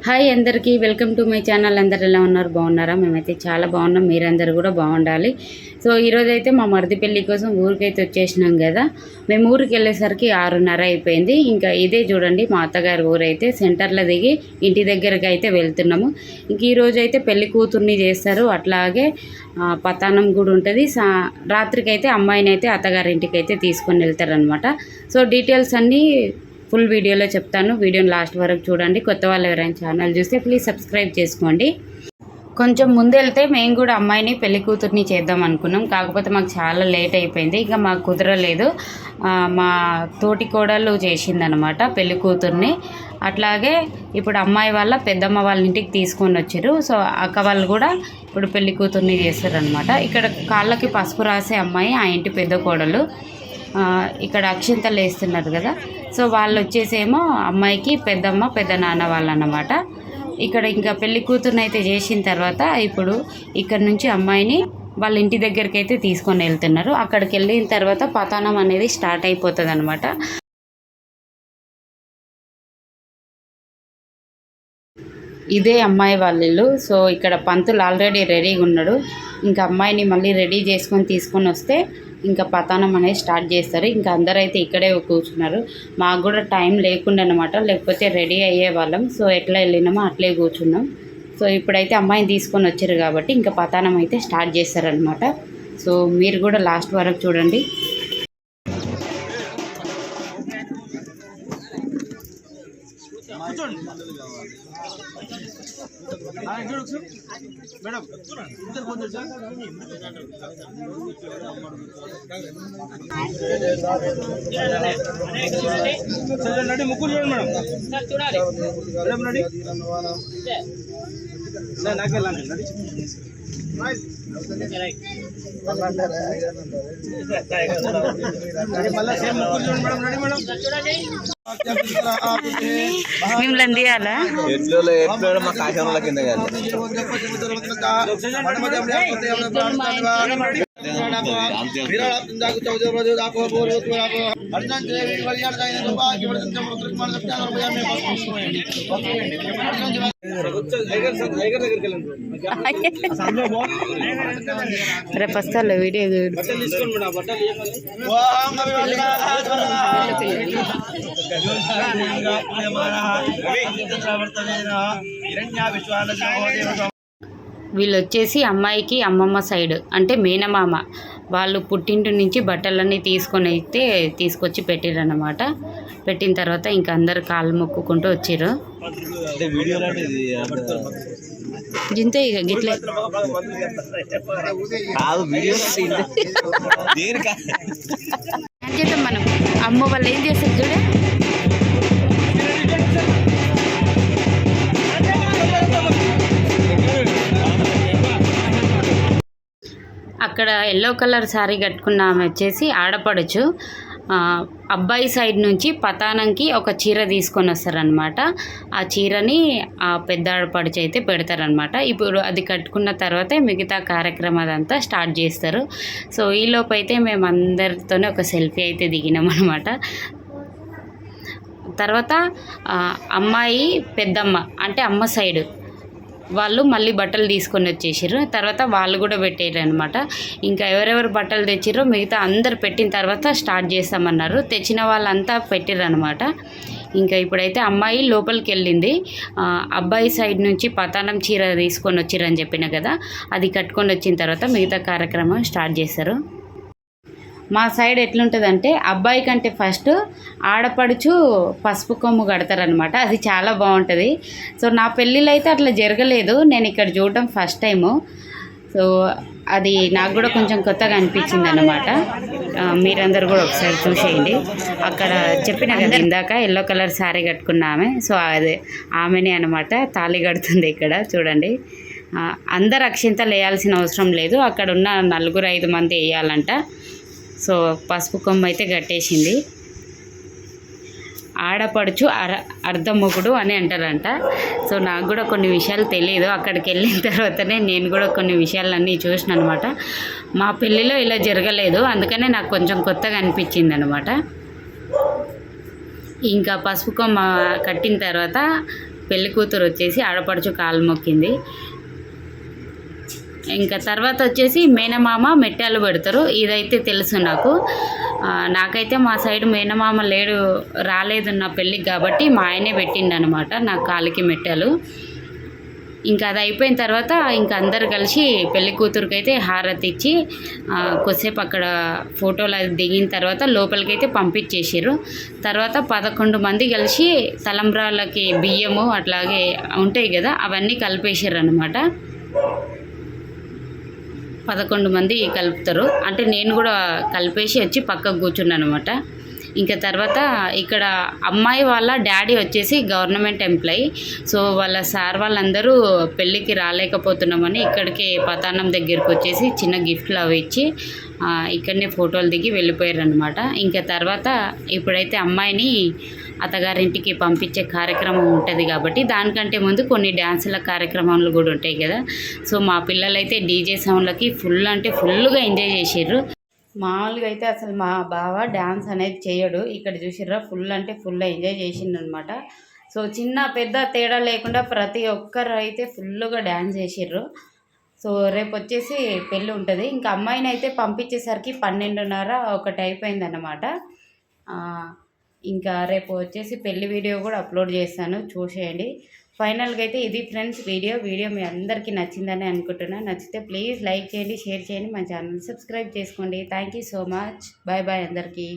Hi అందరికీ welcome to my channel. అందరు ఎలా ఉన్నారు? బాగున్నారా? మేమైతే చాలా బాగున్నాం. మీరందరూ కూడా బాగుండాలి. సో ఈరోజైతే మా మరిది పెళ్ళి కోసం ఊరికైతే వచ్చేసినాం కదా. మేము ఊరికి వెళ్ళేసరికి 6:30 అయిపోయింది. ఇంకా ఇదే చూడండి మా అత్తగారి ఊరైతే సెంటర్లో దిగి ఇంటి దగ్గరికి అయితే వెళ్తున్నాము. ఇంక ఈరోజు అయితే పెళ్లి కూతుర్ని చేస్తారు. అట్లాగే పతానం కూడా ఉంటుంది. రాత్రికి అయితే అమ్మాయిని అయితే అత్తగారింటికి అయితే తీసుకొని వెళ్తారనమాట. సో డీటెయిల్స్ అన్నీ ఫుల్ వీడియోలో చెప్తాను. వీడియోని లాస్ట్ వరకు చూడండి. కొత్త వాళ్ళు ఎవరైనా ఛానల్ చూస్తే ప్లీజ్ సబ్స్క్రైబ్ చేసుకోండి. కొంచెం ముందెళ్తే మేము కూడా అమ్మాయిని పెళ్లి కూతుర్ని చేద్దాం అనుకున్నాం. కాకపోతే మాకు చాలా లేట్ అయిపోయింది. ఇంకా మాకు కుదరలేదు. మా తోటి కోడలు చేసిందనమాట పెళ్లి కూతుర్ని. అట్లాగే ఇప్పుడు అమ్మాయి వాళ్ళ పెద్దమ్మ వాళ్ళ ఇంటికి తీసుకొని వచ్చారు. సో అక్క వాళ్ళు కూడా ఇప్పుడు పెళ్లి కూతుర్ని చేస్తారనమాట. ఇక్కడ కాళ్ళకి పసుపు రాసే అమ్మాయి ఆ ఇంటి పెద్ద కోడలు. ఇక్కడ అక్షింతలు వేస్తున్నారు కదా. సో వాళ్ళు వచ్చేసేమో అమ్మాయికి పెద్దమ్మ పెద్ద నాన్న వాళ్ళు అన్నమాట. ఇక్కడ ఇంకా పెళ్లి కూతురుని అయితే చేసిన తర్వాత ఇప్పుడు ఇక్కడ నుంచి అమ్మాయిని వాళ్ళ ఇంటి దగ్గరికి అయితే తీసుకొని వెళ్తున్నారు. అక్కడికి వెళ్ళిన తర్వాత పతానం అనేది స్టార్ట్ అయిపోతుంది అనమాట. ఇదే అమ్మాయి వాళ్ళ ఇల్లు. సో ఇక్కడ పంతులు ఆల్రెడీ రెడీగా ఉన్నాడు. ఇంకా అమ్మాయిని మళ్ళీ రెడీ చేసుకొని తీసుకొని వస్తే ఇంకా పతానం అనేది స్టార్ట్ చేస్తారు. ఇంకా అందరైతే ఇక్కడే కూర్చున్నారు. మాకు కూడా టైం లేకుండా అనమాట, లేకపోతే రెడీ అయ్యే వాళ్ళం. సో ఎట్లా వెళ్ళినామో అట్లే కూర్చున్నాం. సో ఇప్పుడైతే అమ్మాయిని తీసుకొని వచ్చారు కాబట్టి ఇంకా పతానం అయితే స్టార్ట్ చేస్తారనమాట. సో మీరు కూడా లాస్ట్ వరకు చూడండి. మేడం రెడీ ముగ్గురు చూడండి మేడం. చూడాలి మేడం రెడీ నాకే రెడీ మళ్ళీ సేమ్ ముగ్గురు చూడండి మేడం. రెడీ మేడం చూడండి. మిమ్మల్ని తీయాలా? మా కాశంలో కింద రేపు వస్తాలో వీడియో వీళ్ళు వచ్చేసి అమ్మాయికి అమ్మమ్మ సైడ్ అంటే మేనమామ వాళ్ళు పుట్టింటి నుంచి బట్టలన్నీ తీసుకొచ్చి పెట్టిరన్నమాట. పెట్టిన తర్వాత ఇంకా అందరు కాళ్ళు మొక్కుకుంటూ వచ్చారు. జింతే ఇక గిట్లే చేద్దాం మనం. అమ్మ వాళ్ళు ఏం చేస్తారు చూడే. అక్కడ ఎల్లో కలర్ శారీ కట్టుకున్న ఆమె వచ్చేసి ఆడపడచ్చు. అబ్బాయి సైడ్ నుంచి పతానంకి ఒక చీర తీసుకొని వస్తారనమాట. ఆ చీరని ఆ పెద్ద ఆడపడుచు అయితే పెడతారనమాట. ఇప్పుడు అది కట్టుకున్న తర్వాతే మిగతా కార్యక్రమం అదంతా స్టార్ట్ చేస్తారు. సో ఈలోపు అయితే మేము అందరితోనే ఒక సెల్ఫీ అయితే దిగినాం అనమాట. తర్వాత అమ్మాయి పెద్దమ్మ అంటే అమ్మ సైడ్ వాళ్ళు మళ్ళీ బట్టలు తీసుకొని వచ్చేసారు. తర్వాత వాళ్ళు కూడా పెట్టారు అనమాట. ఇంకా ఎవరెవరు బట్టలు తెచ్చిరో మిగతా అందరు పెట్టిన తర్వాత స్టార్ట్ చేస్తామన్నారు. తెచ్చిన వాళ్ళంతా పెట్టారు అనమాట. ఇంకా ఇప్పుడైతే అమ్మాయి లోపలికి వెళ్ళింది. అబ్బాయి సైడ్ నుంచి పతానం చీర తీసుకొని వచ్చిరని చెప్పిన కదా, అది కట్టుకొని వచ్చిన తర్వాత మిగతా కార్యక్రమం స్టార్ట్ చేస్తారు. మా సైడ్ ఎట్లుంటుందంటే అబ్బాయి కంటే ఫస్ట్ ఆడపడుచు పసుపు కొమ్ము కడతారనమాట. అది చాలా బాగుంటుంది. సో నా పెళ్ళిలో అయితే అట్లా జరగలేదు. నేను ఇక్కడ చూడటం ఫస్ట్ టైము. సో అది నాకు కూడా కొంచెం కొత్తగా అనిపించింది అనమాట. మీరందరూ కూడా ఒకసారి చూసేయండి. అక్కడ చెప్పిన కదా ఇందాక ఎల్లో కలర్ శారీ కట్టుకున్న ఆమె. సో అదే ఆమెనే అనమాట తాళి కడుతుంది. ఇక్కడ చూడండి. అందరు అక్షింతలు వేయాల్సిన అవసరం లేదు. అక్కడ ఉన్న 4-5 మంది వేయాలంట. సో పసుపు కొమ్ము అయితే కట్టేసింది. ఆడపడుచు అర్ధమొగుడు అని అంటారంట. సో నాకు కూడా కొన్ని విషయాలు తెలియదు. అక్కడికి వెళ్ళిన తర్వాతనే నేను కూడా కొన్ని విషయాలన్నీ చూసిన అనమాట. మా పెళ్ళిలో ఇలా జరగలేదు, అందుకనే నాకు కొంచెం కొత్తగా అనిపించింది అనమాట. ఇంకా పసుపు కొమ్మ కట్టిన తర్వాత పెళ్లి కూతురు వచ్చేసి ఆడపడుచు కాలు మొక్కింది. ఇంకా తర్వాత వచ్చేసి మేనమామ మెట్టాలు పెడతారు. ఇదైతే తెలుసు నాకు. నాకైతే మా సైడ్ మేనమామ రాలేదు నా పెళ్ళికి కాబట్టి మా ఆయనే పెట్టిండనమాట నా కాలికి మెట్టాలు. ఇంకా అది అయిపోయిన తర్వాత ఇంకా అందరు కలిసి పెళ్లి కూతురికి అయితే హారతి ఇచ్చి కొద్దిసేపు అక్కడ ఫోటోలు అది దిగిన తర్వాత లోపలికైతే పంపించేసారు. తర్వాత 11 మంది కలిసి తలంబ్రాలకి బియ్యము అట్లాగే ఉంటాయి కదా, అవన్నీ కలిపేసారు అనమాట. 11 మంది కలుపుతారు. అంటే నేను కూడా కలిపేసి వచ్చి పక్కకు కూర్చున్నాను అనమాట. ఇంకా తర్వాత ఇక్కడ అమ్మాయి వాళ్ళ డాడీ వచ్చేసి గవర్నమెంట్ ఎంప్లాయీ. సో వాళ్ళ సార్ వాళ్ళందరూ పెళ్ళికి రాలేకపోతున్నామని ఇక్కడికి పతానం దగ్గరికి వచ్చేసి చిన్న గిఫ్ట్లు అవి ఇచ్చి ఇక్కడనే ఫోటోలు దిగి వెళ్ళిపోయారు అనమాట. ఇంకా తర్వాత ఇప్పుడైతే అమ్మాయిని అత్తగారింటికి పంపించే కార్యక్రమం ఉంటుంది కాబట్టి దానికంటే ముందు కొన్ని డ్యాన్సుల కార్యక్రమాలు కూడా ఉంటాయి కదా. సో మా పిల్లలైతే డీజే సౌండ్లకి ఫుల్గా ఎంజాయ్ చేసారు. మామూలుగా అయితే అసలు మా బావ డ్యాన్స్ అనేది చేయడు. ఇక్కడ చూసిర్రా ఫుల్ ఎంజాయ్ చేసిండు అనమాట. సో చిన్న పెద్ద తేడా లేకుండా ప్రతి ఒక్కరు అయితే ఫుల్గా డ్యాన్స్ చేసిర్రు. సో రేపు వచ్చేసి పెళ్ళి ఉంటుంది. ఇంకా అమ్మాయిని అయితే పంపించేసరికి 12:30 అయిపోయింది అన్నమాట. ఇంకా రేపు వచ్చేసి పెళ్లి వీడియో కూడా అప్లోడ్ చేస్తాను, చూసేయండి. ఫైనల్గా అయితే ఇది ఫ్రెండ్స్ వీడియో మీ అందరికీ నచ్చిందని అనుకుంటున్నాను. నచ్చితే ప్లీజ్ లైక్ చేయండి, షేర్ చేయండి, మా ఛానల్ సబ్స్క్రైబ్ చేసుకోండి. Thank you so much. Bye అందరికీ.